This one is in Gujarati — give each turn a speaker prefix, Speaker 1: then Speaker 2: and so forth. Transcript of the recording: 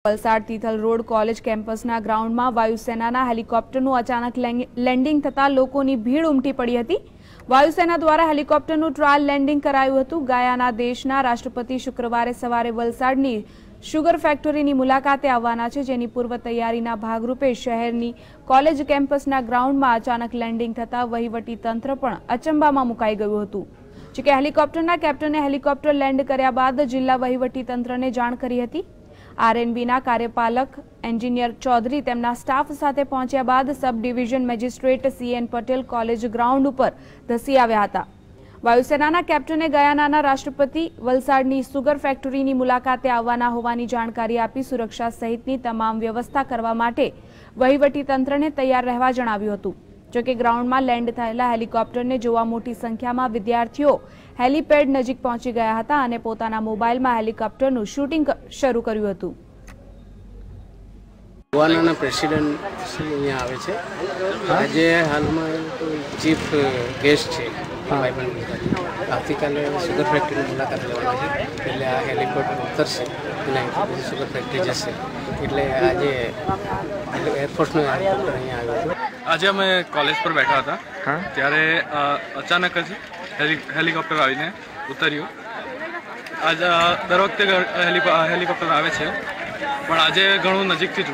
Speaker 1: વલસાડ તિથલ રોડ કોલેજ કેમ્પસના ગ્રાઉન્ડમાં વાયુસેનાના હેલિકોપ્ટરનું અચાનક લેન્ડિંગ થતાં લોકોની ભીડ ઉમટી પડી હતી। વાયુસેના દ્વારા હેલિકોપ્ટરનું ટ્રાયલ લેન્ડિંગ કરાયું હતું। ગાયાના દેશના રાષ્ટ્રપતિ શુક્રવારે સવારે વલસાડની શુગર ફેક્ટરીની મુલાકાતે આવવાના છે, જેની પૂર્વ તૈયારીના ભાગરૂપે શહેરની કોલેજ કેમ્પસના ગ્રાઉન્ડમાં અચાનક લેન્ડિંગ થતાં વહીવટી તંત્ર પણ અચંબામાં મુકાઈ ગયું હતું। જો કે હેલિકોપ્ટરના કેપ્ટને હેલિકોપ્ટર લેન્ડ કર્યા બાદ જિલ્લા વહીવટી તંત્રને જાણ કરી હતી। આરએનબીના કાર્યપાલક એન્જિનિયર ચૌધરી તેમના સ્ટાફ સાથે પહોંચ્યા બાદ સબ division magistrate CN Patel college ground ઉપર ધસી આવ્યા હતા। વાયુસેનાના કેપ્ટને ગયાનાના રાષ્ટ્રપતિ વલસાડની સુગર ફેક્ટરીની મુલાકાતે આવવાના હોવાની જાણકારી આપી સુરક્ષા સહિતની તમામ વ્યવસ્થા કરવા માટે વહીવટી તંત્રને તૈયાર રહેવા જણાવ્યું હતું। જો કે ગ્રાઉન્ડમાં લેન્ડ થયેલા હેલિકોપ્ટરને જોવા મોટી સંખ્યામાં વિદ્યાર્થીઓ હેલીપેડ નજીક પહોંચી ગયા હતા અને પોતાના મોબાઈલમાં હેલિકોપ્ટરનું શૂટિંગ શરૂ કર્યું હતું।
Speaker 2: ગોવાના પ્રેસિડેન્ટ અહીંયા આવે છે। આજે હાલમાં ચીફ ગેસ્ટ છે આવતીકાલે સુગર ફેક્ટરીની મુલાકાત લેવાના છે, એટલે આ હેલિકોપ્ટર ઉતરશે અને સુગર ફેક્ટરી જશે, એટલે આજે એરફોર્સનો હેલિકોપ્ટર અહીંયા આવ્યો હતો।
Speaker 3: આજે અમે કોલેજ પર બેઠા હતા ત્યારે અચાનક જ હેલિકોપ્ટર આવીને ઉતર્યું। આજે દર વખતે હેલિકોપ્ટર આવે છે, પણ આજે ઘણું નજીકથી